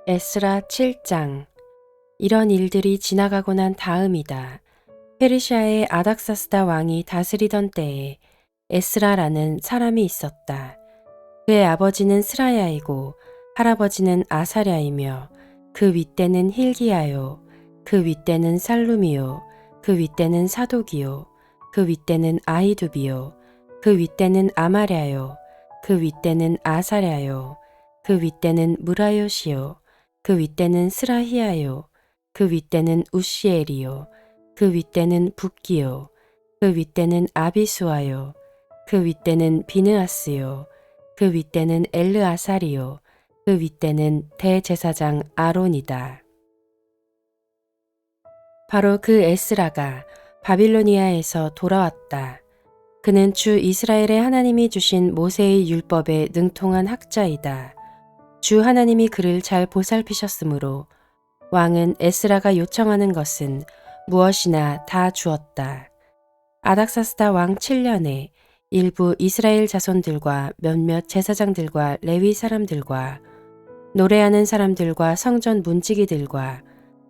에스라 7장. 이런 일들이 지나가고 난 다음이다. 페르시아의 아닥사스다 왕이 다스리던 때에 에스라라는 사람이 있었다. 그의 아버지는 스라야이고 할아버지는 아사랴이며 그 윗대는 힐기야요. 그 윗대는 살룸이요. 그 윗대는 사독이요. 그 윗대는 아히두비요. 그 윗대는 아마랴요. 그 윗대는 아사랴요. 그 윗대는 무라요시요. 그 윗대는 스라히야요. 그 윗대는 우시엘이요. 그 윗대는 붓기요. 그 윗대는 아비수아요. 그 윗대는 비느하스요. 그 윗대는 엘르아살이요. 그 윗대는 대제사장 아론이다. 바로 그 에스라가 바빌로니아에서 돌아왔다. 그는 주 이스라엘의 하나님이 주신 모세의 율법에 능통한 학자이다. 주 하나님이 그를 잘 보살피셨으므로 왕은 에스라가 요청하는 것은 무엇이나 다 주었다. 아닥사스다 왕 7년에 일부 이스라엘 자손들과 몇몇 제사장들과 레위 사람들과 노래하는 사람들과 성전 문지기들과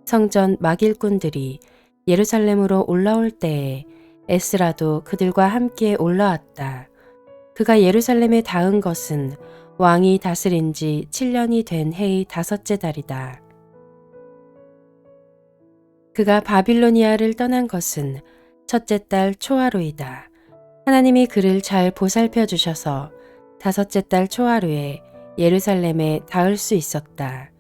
성전 막일꾼들이 예루살렘으로 올라올 때에 에스라도 그들과 함께 올라왔다. 그가 예루살렘에 닿은 것은 왕이 다스린 지 7년이 된 해의 5째 달이다. 그가 바빌로니아를 떠난 것은 첫째 달 초하루이다. 하나님이 그를 잘 보살펴 주셔서 5째 달 초하루에 예루살렘에 닿을 수 있었다.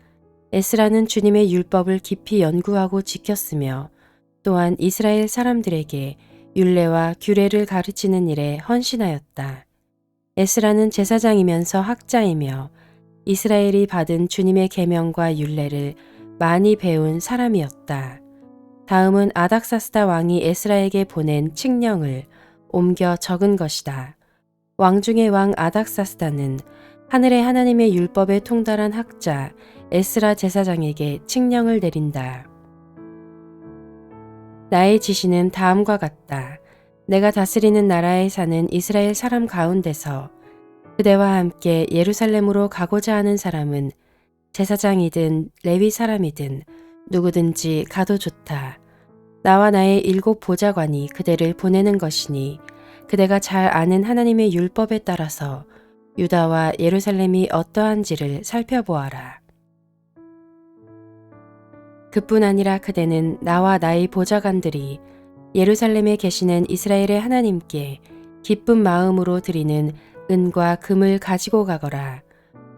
에스라는 주님의 율법을 깊이 연구하고 지켰으며 또한 이스라엘 사람들에게 율례와 규례를 가르치는 일에 헌신하였다. 에스라는 제사장이면서 학자이며 이스라엘이 받은 주님의 계명과 율례를 많이 배운 사람이었다. 다음은 아닥사스다 왕이 에스라에게 보낸 칙령을 옮겨 적은 것이다. 왕 중의 왕 아닥사스다는 하늘의 하나님의 율법에 통달한 학자 에스라 제사장에게 칙령을 내린다. 나의 지시는 다음과 같다. 내가 다스리는 나라에 사는 이스라엘 사람 가운데서 그대와 함께 예루살렘으로 가고자 하는 사람은 제사장이든 레위 사람이든 누구든지 가도 좋다. 나와 나의 7 보좌관이 그대를 보내는 것이니 그대가 잘 아는 하나님의 율법에 따라서 유다와 예루살렘이 어떠한지를 살펴보아라. 그뿐 아니라 그대는 나와 나의 보좌관들이 예루살렘에 계시는 이스라엘의 하나님께 기쁜 마음으로 드리는 은과 금을 가지고 가거라.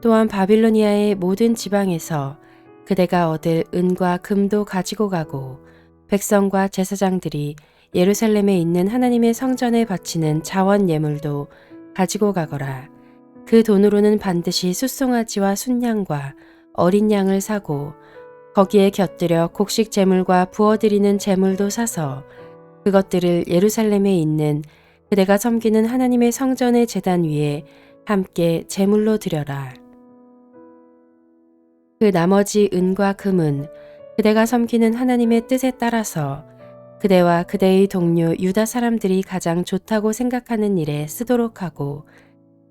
또한 바빌로니아의 모든 지방에서 그대가 얻을 은과 금도 가지고 가고 백성과 제사장들이 예루살렘에 있는 하나님의 성전에 바치는 자원 예물도 가지고 가거라. 그 돈으로는 반드시 숫송아지와 순양과 어린 양을 사고 거기에 곁들여 곡식 제물과 부어드리는 제물도 사서 그것들을 예루살렘에 있는 그대가 섬기는 하나님의 성전의 제단 위에 함께 제물로 드려라. 그 나머지 은과 금은 그대가 섬기는 하나님의 뜻에 따라서 그대와 그대의 동료 유다 사람들이 가장 좋다고 생각하는 일에 쓰도록 하고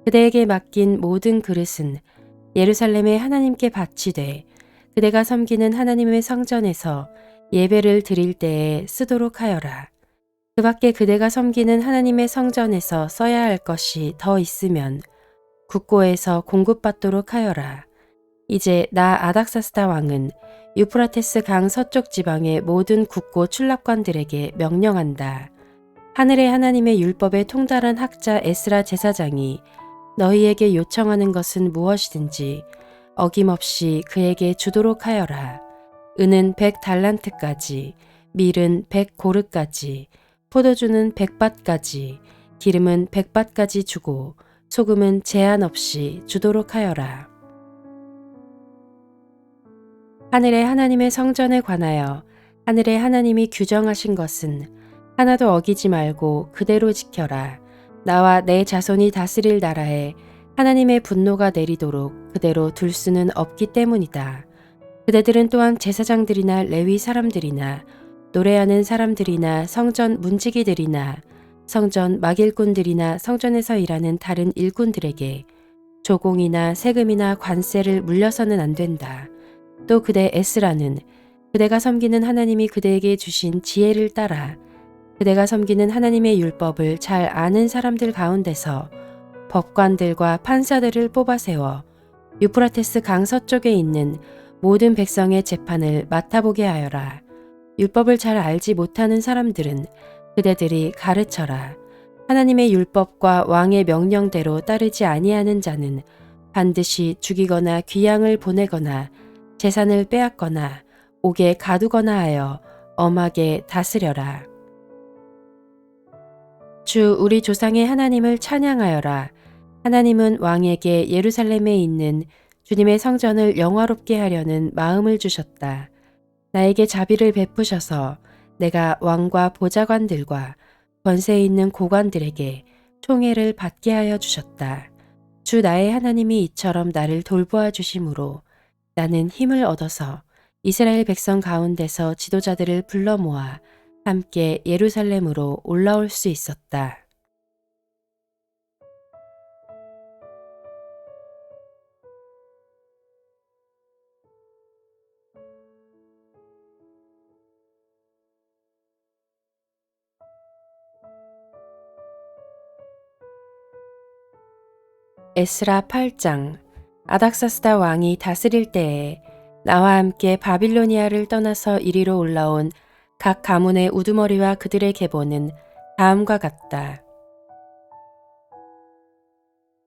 그대에게 맡긴 모든 그릇은 예루살렘의 하나님께 바치되 그대가 섬기는 하나님의 성전에서 예배를 드릴 때에 쓰도록 하여라. 그 밖에 그대가 섬기는 하나님의 성전에서 써야 할 것이 더 있으면 국고에서 공급받도록 하여라. 이제 나 아닥사스다 왕은 유프라테스 강 서쪽 지방의 모든 국고 출납관들에게 명령한다. 하늘의 하나님의 율법에 통달한 학자 에스라 제사장이 너희에게 요청하는 것은 무엇이든지 어김없이 그에게 주도록 하여라. 은은 100달란트까지, 밀은 100고르까지, 포도주는 100밭까지, 기름은 100밭까지 주고 소금은 제한 없이 주도록 하여라. 하늘의 하나님의 성전에 관하여 하늘의 하나님이 규정하신 것은 하나도 어기지 말고 그대로 지켜라. 나와 내 자손이 다스릴 나라에 하나님의 분노가 내리도록 그대로 둘 수는 없기 때문이다. 그대들은 또한 제사장들이나 레위 사람들이나 노래하는 사람들이나 성전 문지기들이나 성전 막일꾼들이나 성전에서 일하는 다른 일꾼들에게 조공이나 세금이나 관세를 물려서는 안 된다. 또 그대 에스라는 그대가 섬기는 하나님이 그대에게 주신 지혜를 따라 그대가 섬기는 하나님의 율법을 잘 아는 사람들 가운데서 법관들과 판사들을 뽑아 세워 유프라테스 강 서쪽에 있는 모든 백성의 재판을 맡아보게 하여라. 율법을 잘 알지 못하는 사람들은 그대들이 가르쳐라. 하나님의 율법과 왕의 명령대로 따르지 아니하는 자는 반드시 죽이거나 귀양을 보내거나 재산을 빼앗거나 옥에 가두거나 하여 엄하게 다스려라. 주 우리 조상의 하나님을 찬양하여라. 하나님은 왕에게 예루살렘에 있는 주님의 성전을 영화롭게 하려는 마음을 주셨다. 나에게 자비를 베푸셔서 내가 왕과 보좌관들과 권세 있는 고관들에게 총애를 받게 하여 주셨다. 주 나의 하나님이 이처럼 나를 돌보아 주심으로 나는 힘을 얻어서 이스라엘 백성 가운데서 지도자들을 불러 모아 함께 예루살렘으로 올라올 수 있었다. 에스라 8장. 아닥사스다 왕이 다스릴 때에 나와 함께 바빌로니아를 떠나서 이리로 올라온 각 가문의 우두머리와 그들의 계보는 다음과 같다.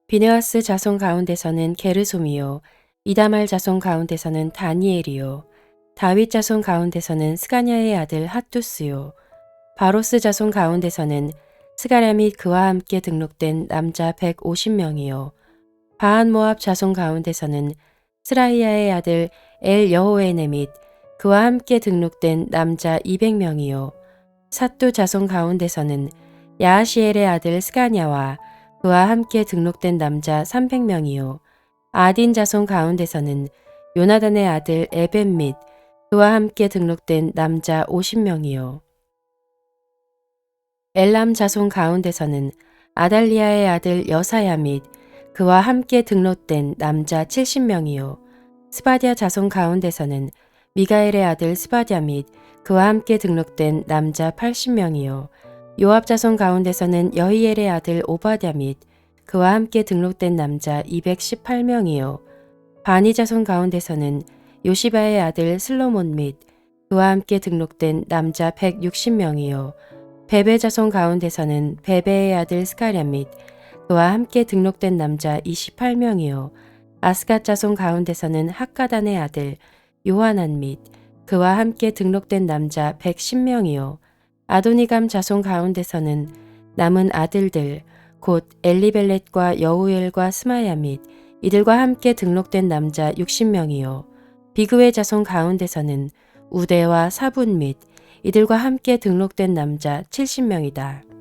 비느하스 자손 가운데서는 게르솜이요, 이다말 자손 가운데서는 다니엘이요, 다윗 자손 가운데서는 스가냐의 아들 핫두스요, 바로스 자손 가운데서는 스가랴 및 그와 함께 등록된 남자 150명이요, 바한 모압 자손 가운데서는 스라이야의 아들 엘 여호에네 및 그와 함께 등록된 남자 200명이요, 삿두 자손 가운데서는 야하시엘의 아들 스가냐와 그와 함께 등록된 남자 300명이요, 아딘 자손 가운데서는 요나단의 아들 에벤 및 그와 함께 등록된 남자 50명이요, 엘람 자손 가운데서는 아달리아의 아들 여사야 및 그와 함께 등록된 남자 70명이요, 스바디아 자손 가운데서는 미가엘의 아들 스바디아 및 그와 함께 등록된 남자 80명이요, 요압 자손 가운데서는 여히엘의 아들 오바댜 및 그와 함께 등록된 남자 218명이요, 바니 자손 가운데서는 요시바의 아들 슬로몬 및 그와 함께 등록된 남자 160명이요, 베베 자손 가운데서는 베베의 아들 스가랴 및 그와 함께 등록된 남자 28명이요, 아스갓 자손 가운데서는 학가단의 아들 요하난 및 그와 함께 등록된 남자 110명이요, 아도니감 자손 가운데서는 남은 아들들 곧 엘리벨렛과 여우엘과 스마야 및 이들과 함께 등록된 남자 60명이요, 비그의 자손 가운데서는 우대와 사분 및 이들과 함께 등록된 남자 70명이다.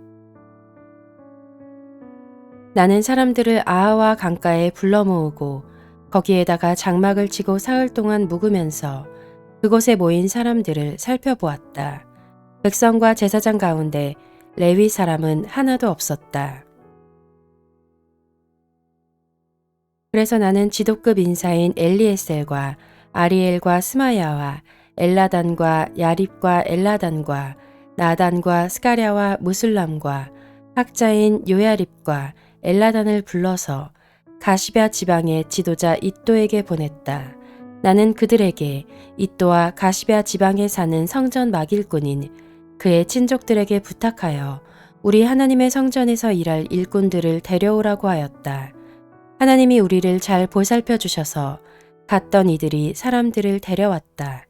나는 사람들을 아하와 강가에 불러 모으고 거기에다가 장막을 치고 사흘 동안 묵으면서 그곳에 모인 사람들을 살펴보았다. 백성과 제사장 가운데 레위 사람은 하나도 없었다. 그래서 나는 지도급 인사인 엘리에셀과 아리엘과 스마야와 엘라단과 야립과 엘라단과 나단과 스가랴와 무술람과 학자인 요야립과 엘라단을 불러서 가시베아 지방의 지도자 이또에게 보냈다. 나는 그들에게 이또와 가시베아 지방에 사는 성전 막일꾼인 그의 친족들에게 부탁하여 우리 하나님의 성전에서 일할 일꾼들을 데려오라고 하였다. 하나님이 우리를 잘 보살펴 주셔서 갔던 이들이 사람들을 데려왔다.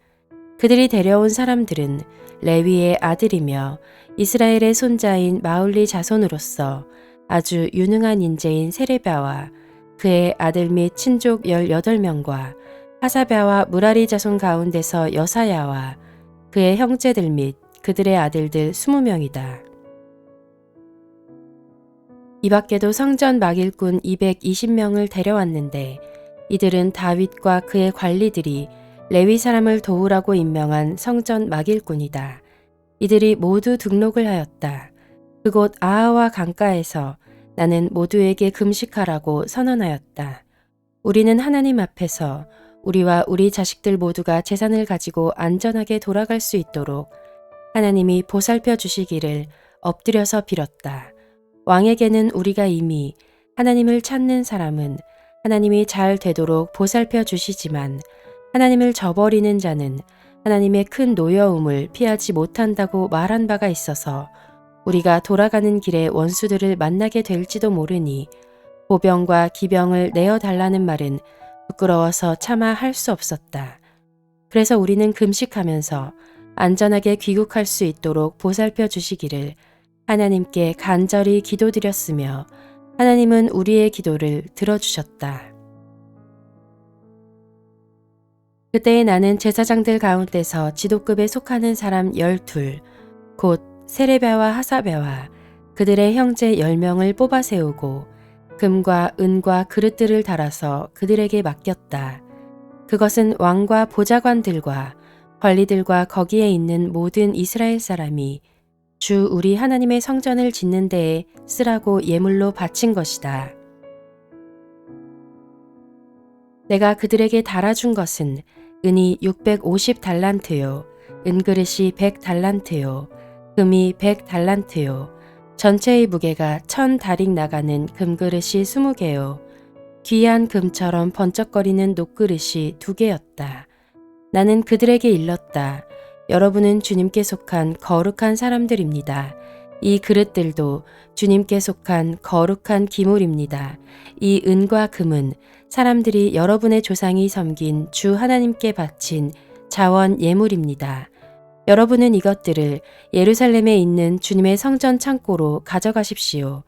그들이 데려온 사람들은 레위의 아들이며 이스라엘의 손자인 마울리 자손으로서 아주 유능한 인재인 세레비아와 그의 아들 및 친족 18명과 하사랴와 무라리 자손 가운데서 여사야와 그의 형제들 및 그들의 아들들 20명이다. 이 밖에도 성전 막일꾼 220명을 데려왔는데 이들은 다윗과 그의 관리들이 레위 사람을 도우라고 임명한 성전 막일꾼이다. 이들이 모두 등록을 하였다. 그곳 아하와 강가에서 나는 모두에게 금식하라고 선언하였다. 우리는 하나님 앞에서 우리와 우리 자식들 모두가 재산을 가지고 안전하게 돌아갈 수 있도록 하나님이 보살펴 주시기를 엎드려서 빌었다. 왕에게는 우리가 이미 하나님을 찾는 사람은 하나님이 잘 되도록 보살펴 주시지만 하나님을 저버리는 자는 하나님의 큰 노여움을 피하지 못한다고 말한 바가 있어서 우리가 돌아가는 길에 원수들을 만나게 될지도 모르니 보병과 기병을 내어달라는 말은 부끄러워서 차마 할 수 없었다. 그래서 우리는 금식하면서 안전하게 귀국할 수 있도록 보살펴 주시기를 하나님께 간절히 기도드렸으며 하나님은 우리의 기도를 들어주셨다. 그때에 나는 제사장들 가운데서 지도급에 속하는 사람 12, 곧 세레비아와 하사베와 그들의 형제 10명을 뽑아 세우고 금과 은과 그릇들을 달아서 그들에게 맡겼다. 그것은 왕과 보좌관들과 관리들과 거기에 있는 모든 이스라엘 사람이 주 우리 하나님의 성전을 짓는 데에 쓰라고 예물로 바친 것이다. 내가 그들에게 달아준 것은 은이 650달란트요, 은그릇이 100달란트요, 금이 100달란트요, 전체의 무게가 1000다릭 나가는 금그릇이 20개요, 귀한 금처럼 번쩍거리는 녹그릇이 2개였다. 나는 그들에게 일렀다. 여러분은 주님께 속한 거룩한 사람들입니다. 이 그릇들도 주님께 속한 거룩한 기물입니다. 이 은과 금은 사람들이 여러분의 조상이 섬긴 주 하나님께 바친 자원 예물입니다. 여러분은 이것들을 예루살렘에 있는 주님의 성전 창고로 가져가십시오.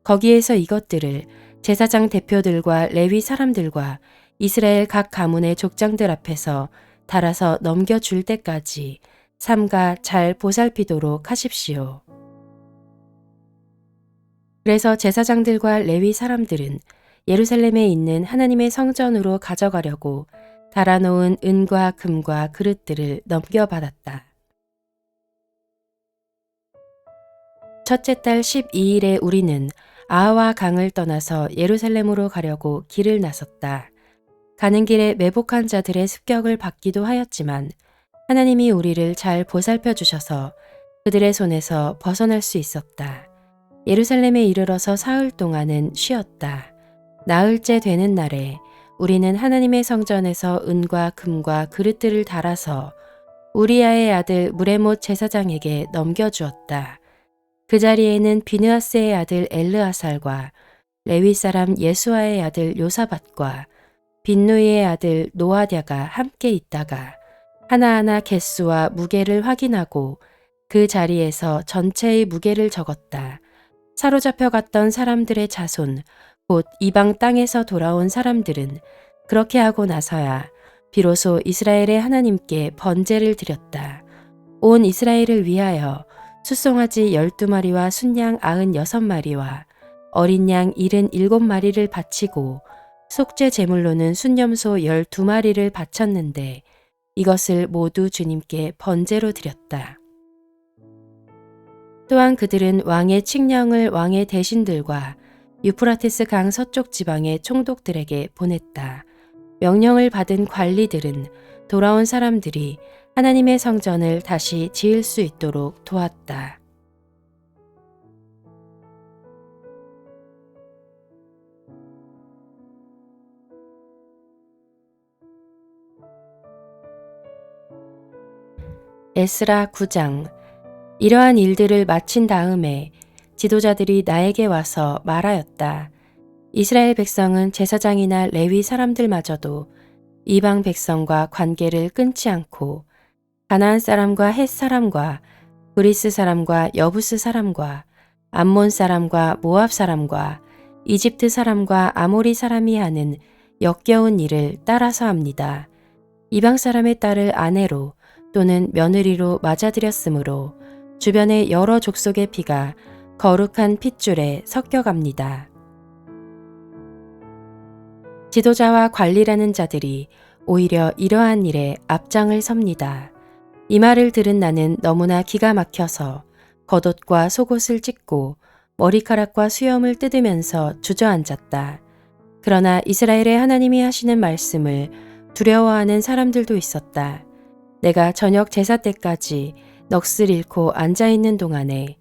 거기에서 이것들을 제사장 대표들과 레위 사람들과 이스라엘 각 가문의 족장들 앞에서 달아서 넘겨줄 때까지 삼가 잘 보살피도록 하십시오. 그래서 제사장들과 레위 사람들은 예루살렘에 있는 하나님의 성전으로 가져가려고 달아놓은 은과 금과 그릇들을 넘겨받았다. 첫째 달 12일에 우리는 아하와 강을 떠나서 예루살렘으로 가려고 길을 나섰다. 가는 길에 매복한 자들의 습격을 받기도 하였지만 하나님이 우리를 잘 보살펴 주셔서 그들의 손에서 벗어날 수 있었다. 예루살렘에 이르러서 사흘 동안은 쉬었다. 나흘째 되는 날에 우리는 하나님의 성전에서 은과 금과 그릇들을 달아서 우리야의 아들 무레못 제사장에게 넘겨주었다. 그 자리에는 비느하스의 아들 엘르아살과 레위 사람 예수아의 아들 요사밧과 빈누이의 아들 노아랴가 함께 있다가 하나하나 개수와 무게를 확인하고 그 자리에서 전체의 무게를 적었다. 사로잡혀 갔던 사람들의 자손, 곧 이방 땅에서 돌아온 사람들은 그렇게 하고 나서야 비로소 이스라엘의 하나님께 번제를 드렸다. 온 이스라엘을 위하여 숫송아지 12마리와 순양 96마리와 어린 양 77마리를 바치고 속죄 제물로는 순염소 12마리를 바쳤는데 이것을 모두 주님께 번제로 드렸다. 또한 그들은 왕의 칙령을 왕의 대신들과 유프라테스 강 서쪽 지방의 총독들에게 보냈다. 명령을 받은 관리들은 돌아온 사람들이 하나님의 성전을 다시 지을 수 있도록 도왔다. 에스라 9장. 이러한 일들을 마친 다음에 지도자들이 나에게 와서 말하였다. 이스라엘 백성은 제사장이나 레위 사람들마저도 이방 백성과 관계를 끊지 않고 가나안 사람과 헷 사람과 브리스 사람과 여부스 사람과 암몬 사람과 모압 사람과 이집트 사람과 아모리 사람이 하는 역겨운 일을 따라서 합니다. 이방 사람의 딸을 아내로 또는 며느리로 맞아들였으므로 주변의 여러 족속의 피가 거룩한 핏줄에 섞여갑니다. 지도자와 관리라는 자들이 오히려 이러한 일에 앞장을 섭니다. 이 말을 들은 나는 너무나 기가 막혀서 겉옷과 속옷을 찢고 머리카락과 수염을 뜯으면서 주저앉았다. 그러나 이스라엘의 하나님이 하시는 말씀을 두려워하는 사람들도 있었다. 내가 저녁 제사 때까지 넋을 잃고 앉아있는 동안에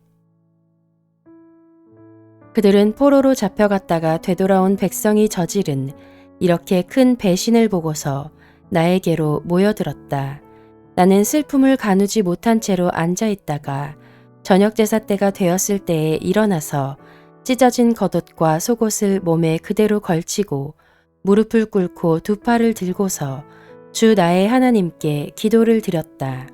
그들은 포로로 잡혀갔다가 되돌아온 백성이 저지른 이렇게 큰 배신을 보고서 나에게로 모여들었다. 나는 슬픔을 가누지 못한 채로 앉아있다가 저녁 제사 때가 되었을 때에 일어나서 찢어진 겉옷과 속옷을 몸에 그대로 걸치고 무릎을 꿇고 두 팔을 들고서 주 나의 하나님께 기도를 드렸다.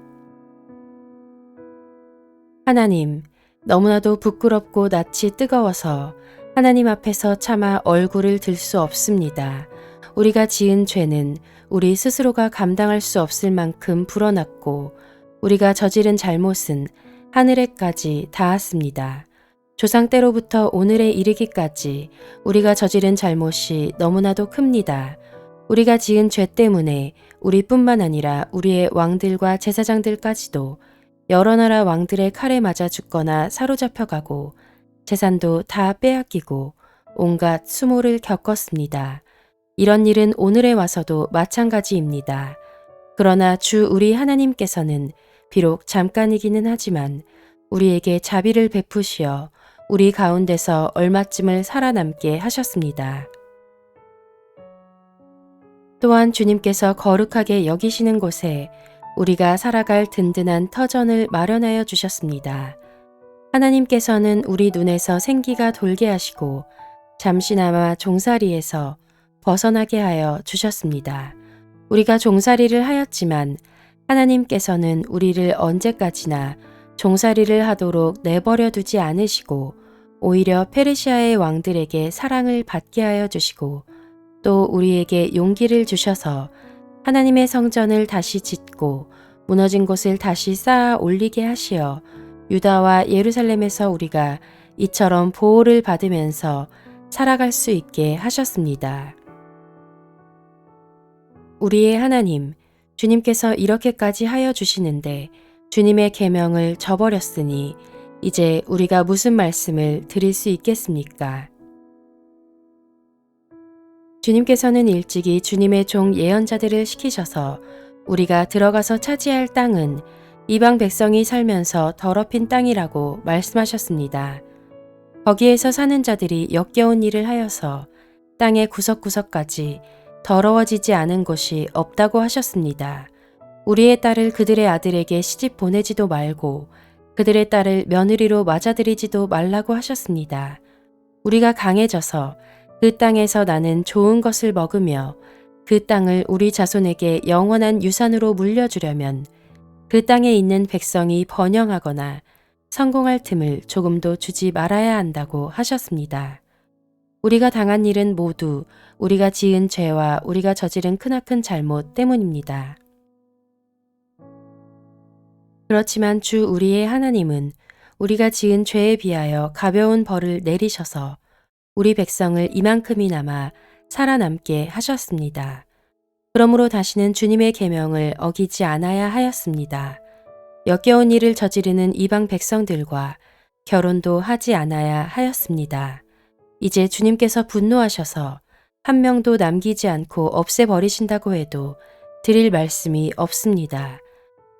하나님, 너무나도 부끄럽고 낯이 뜨거워서 하나님 앞에서 차마 얼굴을 들 수 없습니다. 우리가 지은 죄는 우리 스스로가 감당할 수 없을 만큼 불어났고 우리가 저지른 잘못은 하늘에까지 닿았습니다. 조상 때로부터 오늘에 이르기까지 우리가 저지른 잘못이 너무나도 큽니다. 우리가 지은 죄 때문에 우리뿐만 아니라 우리의 왕들과 제사장들까지도 여러 나라 왕들의 칼에 맞아 죽거나 사로잡혀가고 재산도 다 빼앗기고 온갖 수모를 겪었습니다. 이런 일은 오늘에 와서도 마찬가지입니다. 그러나 주 우리 하나님께서는 비록 잠깐이기는 하지만 우리에게 자비를 베푸시어 우리 가운데서 얼마쯤을 살아남게 하셨습니다. 또한 주님께서 거룩하게 여기시는 곳에 우리가 살아갈 든든한 터전을 마련하여 주셨습니다. 하나님께서는 우리 눈에서 생기가 돌게 하시고 잠시나마 종살이에서 벗어나게 하여 주셨습니다. 우리가 종살이를 하였지만 하나님께서는 우리를 언제까지나 종살이를 하도록 내버려 두지 않으시고 오히려 페르시아의 왕들에게 사랑을 받게 하여 주시고 또 우리에게 용기를 주셔서 하나님의 성전을 다시 짓고 무너진 곳을 다시 쌓아 올리게 하시어 유다와 예루살렘에서 우리가 이처럼 보호를 받으면서 살아갈 수 있게 하셨습니다. 우리의 하나님, 주님께서 이렇게까지 하여 주시는데 주님의 계명을 저버렸으니 이제 우리가 무슨 말씀을 드릴 수 있겠습니까? 주님께서는 일찍이 주님의 종 예언자들을 시키셔서 우리가 들어가서 차지할 땅은 이방 백성이 살면서 더럽힌 땅이라고 말씀하셨습니다. 거기에서 사는 자들이 역겨운 일을 하여서 땅의 구석구석까지 더러워지지 않은 곳이 없다고 하셨습니다. 우리의 딸을 그들의 아들에게 시집 보내지도 말고 그들의 딸을 며느리로 맞아들이지도 말라고 하셨습니다. 우리가 강해져서 그 땅에서 나는 좋은 것을 먹으며 그 땅을 우리 자손에게 영원한 유산으로 물려주려면 그 땅에 있는 백성이 번영하거나 성공할 틈을 조금도 주지 말아야 한다고 하셨습니다. 우리가 당한 일은 모두 우리가 지은 죄와 우리가 저지른 크나큰 잘못 때문입니다. 그렇지만 주 우리의 하나님은 우리가 지은 죄에 비하여 가벼운 벌을 내리셔서 우리 백성을 이만큼이나마 살아남게 하셨습니다. 그러므로 다시는 주님의 계명을 어기지 않아야 하였습니다. 역겨운 일을 저지르는 이방 백성들과 결혼도 하지 않아야 하였습니다. 이제 주님께서 분노하셔서 한 명도 남기지 않고 없애버리신다고 해도 드릴 말씀이 없습니다.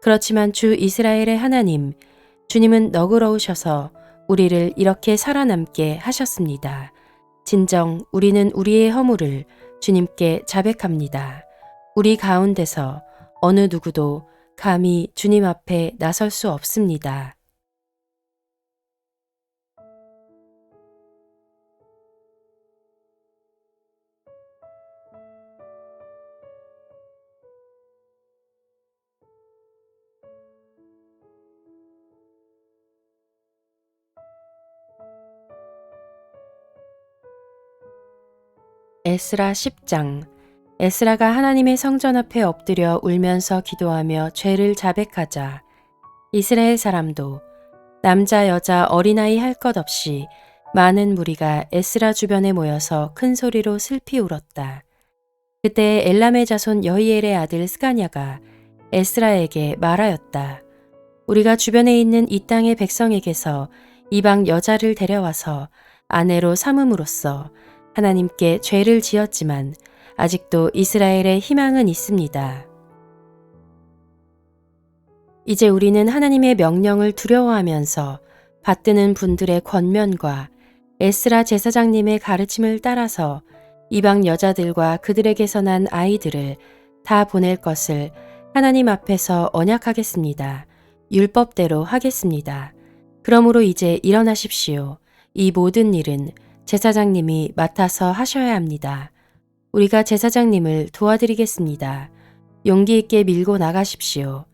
그렇지만 주 이스라엘의 하나님, 주님은 너그러우셔서 우리를 이렇게 살아남게 하셨습니다. 진정 우리는 우리의 허물을 주님께 자백합니다. 우리 가운데서 어느 누구도 감히 주님 앞에 나설 수 없습니다. 에스라 10장. 에스라가 하나님의 성전 앞에 엎드려 울면서 기도하며 죄를 자백하자 이스라엘 사람도 남자 여자 어린아이 할 것 없이 많은 무리가 에스라 주변에 모여서 큰 소리로 슬피 울었다. 그때 엘람의 자손 여히엘의 아들 스가냐가 에스라에게 말하였다. 우리가 주변에 있는 이 땅의 백성에게서 이방 여자를 데려와서 아내로 삼음으로써 하나님께 죄를 지었지만 아직도 이스라엘의 희망은 있습니다. 이제 우리는 하나님의 명령을 두려워하면서 받드는 분들의 권면과 에스라 제사장님의 가르침을 따라서 이방 여자들과 그들에게서 난 아이들을 다 보낼 것을 하나님 앞에서 언약하겠습니다. 율법대로 하겠습니다. 그러므로 이제 일어나십시오. 이 모든 일은 제사장님이 맡아서 하셔야 합니다. 우리가 제사장님을 도와드리겠습니다. 용기 있게 밀고 나가십시오.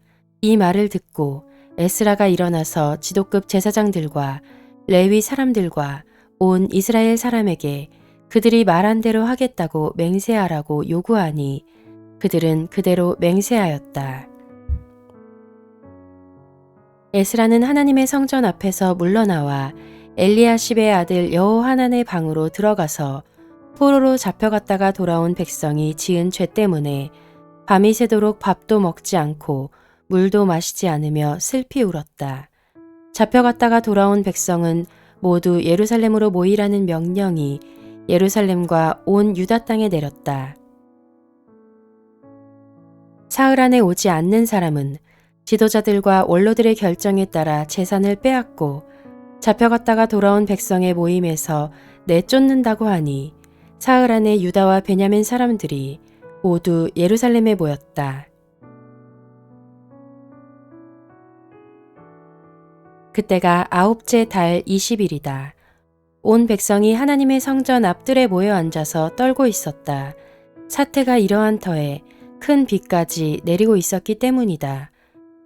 이 말을 듣고 에스라가 일어나서 지도급 제사장들과 레위 사람들과 온 이스라엘 사람에게 그들이 말한 대로 하겠다고 맹세하라고 요구하니 그들은 그대로 맹세하였다. 에스라는 하나님의 성전 앞에서 물러나와 엘리야십의 아들 여호하난의 방으로 들어가서 포로로 잡혀갔다가 돌아온 백성이 지은 죄 때문에 밤이 새도록 밥도 먹지 않고 물도 마시지 않으며 슬피 울었다. 잡혀갔다가 돌아온 백성은 모두 예루살렘으로 모이라는 명령이 예루살렘과 온 유다 땅에 내렸다. 사흘 안에 오지 않는 사람은 지도자들과 원로들의 결정에 따라 재산을 빼앗고 잡혀갔다가 돌아온 백성의 모임에서 내쫓는다고 하니 사흘 안에 유다와 베냐민 사람들이 모두 예루살렘에 모였다. 그때가 아홉째 달 20일이다. 온 백성이 하나님의 성전 앞뜰에 모여 앉아서 떨고 있었다. 사태가 이러한 터에 큰 비까지 내리고 있었기 때문이다.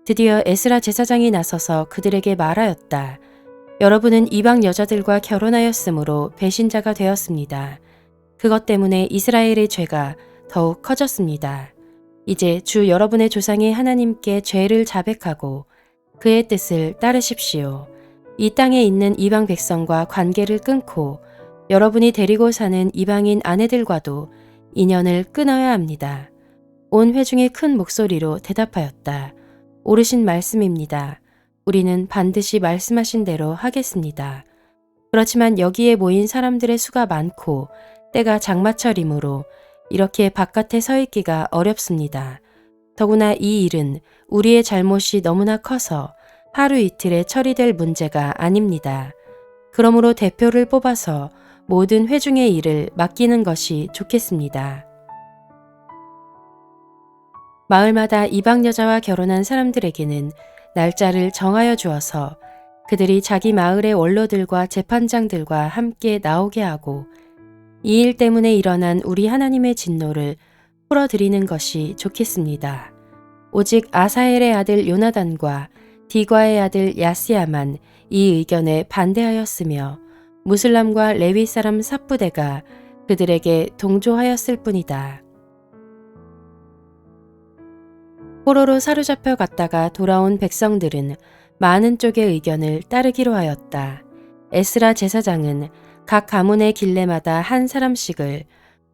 드디어 에스라 제사장이 나서서 그들에게 말하였다. 여러분은 이방 여자들과 결혼하였으므로 배신자가 되었습니다. 그것 때문에 이스라엘의 죄가 더욱 커졌습니다. 이제 주 여러분의 조상의 하나님께 죄를 자백하고 그의 뜻을 따르십시오. 이 땅에 있는 이방 백성과 관계를 끊고 여러분이 데리고 사는 이방인 아내들과도 인연을 끊어야 합니다. 온 회중이 큰 목소리로 대답하였다. 옳으신 말씀입니다. 우리는 반드시 말씀하신 대로 하겠습니다. 그렇지만 여기에 모인 사람들의 수가 많고 때가 장마철이므로 이렇게 바깥에 서 있기가 어렵습니다. 더구나 이 일은 우리의 잘못이 너무나 커서 하루 이틀에 처리될 문제가 아닙니다. 그러므로 대표를 뽑아서 모든 회중의 일을 맡기는 것이 좋겠습니다. 마을마다 이방 여자와 결혼한 사람들에게는 날짜를 정하여 주어서 그들이 자기 마을의 원로들과 재판장들과 함께 나오게 하고 이 일 때문에 일어난 우리 하나님의 진노를 풀어드리는 것이 좋겠습니다. 오직 아사엘의 아들 요나단과 디과의 아들 야스야만 이 의견에 반대하였으며 무슬람과 레위 사람 삽부대가 그들에게 동조하였을 뿐이다. 포로로 사로잡혀 갔다가 돌아온 백성들은 많은 쪽의 의견을 따르기로 하였다. 에스라 제사장은 각 가문의 길레마다 한 사람씩을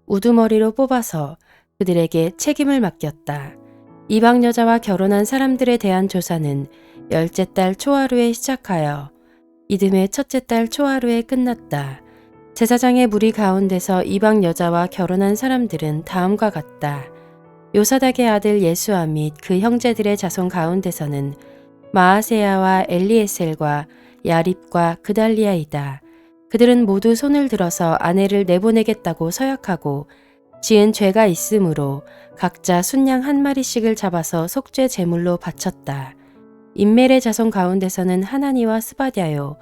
우두머리로 뽑아서 그들에게 책임을 맡겼다. 이방 여자와 결혼한 사람들에 대한 조사는 열째 달 초하루에 시작하여 이듬해 첫째 달 초하루에 끝났다. 제사장의 무리 가운데서 이방 여자와 결혼한 사람들은 다음과 같다. 요사닥의 아들 예수아 및 그 형제들의 자손 가운데서는 마아세야와 엘리에셀과 야립과 그달리아이다. 그들은 모두 손을 들어서 아내를 내보내겠다고 서약하고 지은 죄가 있으므로 각자 순양 한 마리씩을 잡아서 속죄 제물로 바쳤다. 인멜의 자손 가운데서는 하나니와 스바랴요,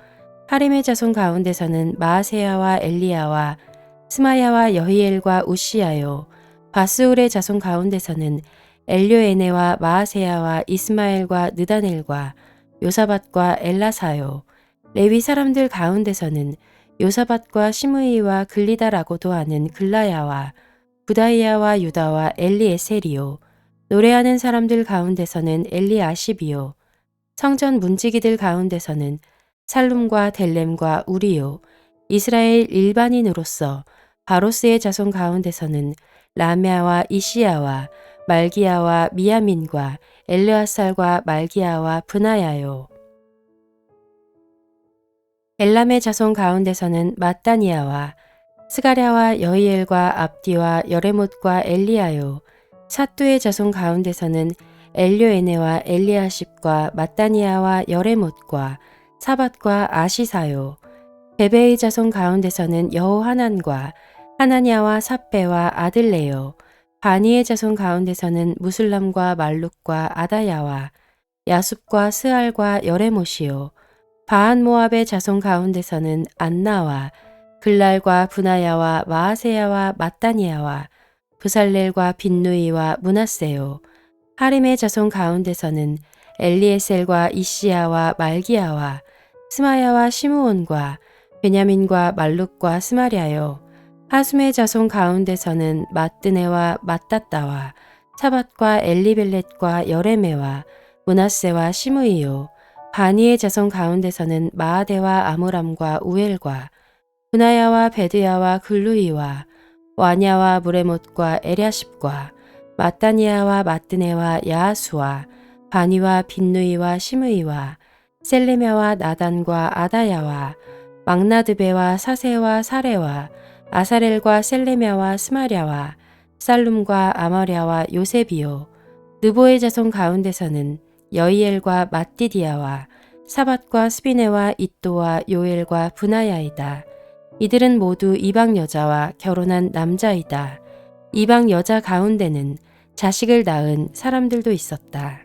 하림의 자손 가운데서는 마아세야와 엘리야와 스마야와 여히엘과 우시야요, 바스울의 자손 가운데서는 엘료에네와 마아세야와 이스마엘과 느다넬과 요사밧과 엘라사요, 레위 사람들 가운데서는 요사밧과 시므이와 글리다라고도 하는 글라야와 부다이야와 유다와 엘리에셀이요, 노래하는 사람들 가운데서는 엘리아십이요, 성전 문지기들 가운데서는 살룸과 델렘과 우리요, 이스라엘 일반인으로서 바로스의 자손 가운데서는 라메아와 이시야와 말기야와 미야민과 엘르아살과 말기야와 브나야요. 엘람의 자손 가운데서는 마따니아와 스가랴와 여이엘과 압디와 여레못과 엘리야요. 삿두의 자손 가운데서는 엘료에네와 엘리아십과 마따니아와 여레못과 사밧과 아시사요. 베베의 자손 가운데서는 여호하난과 하나냐와 삽베와 아들레요. 바니의 자손 가운데서는 무술람과 말룩과 아다야와 야숲과 스알과 여레못이요. 바한 모압의 자손 가운데서는 안나와 글랄과 분하야와 마아세야와 마따니아와 부살렐과 빈누이와 문하세요. 하림의 자손 가운데서는 엘리에셀과 이시야와 말기야와 스마야와 시므온과 베냐민과 말룩과 스마랴요. 하숨의 자손 가운데서는 마뜨네와 마따따와 사밧과 엘리벨렛과 여레메와 문하세와 시므이요. 바니의 자손 가운데서는 마아데와 아므람과 우엘과 분하야와 베드야와 글루이와 와냐와 무레못과 에랴십과 마따니아와 마뜨네와 야하수와 바니와 빈누이와 시므이와 셀레메와 나단과 아다야와 막나드베와 사세와 사레와 아사렐과 셀레메와 스마랴와 살룸과 아마랴와 요셉이요. 느보의 자손 가운데서는 여이엘과 마띠디아와 사밧과 스비네와 잇도와 요엘과 분하야이다. 이들은 모두 이방 여자와 결혼한 남자이다. 이방 여자 가운데는 자식을 낳은 사람들도 있었다.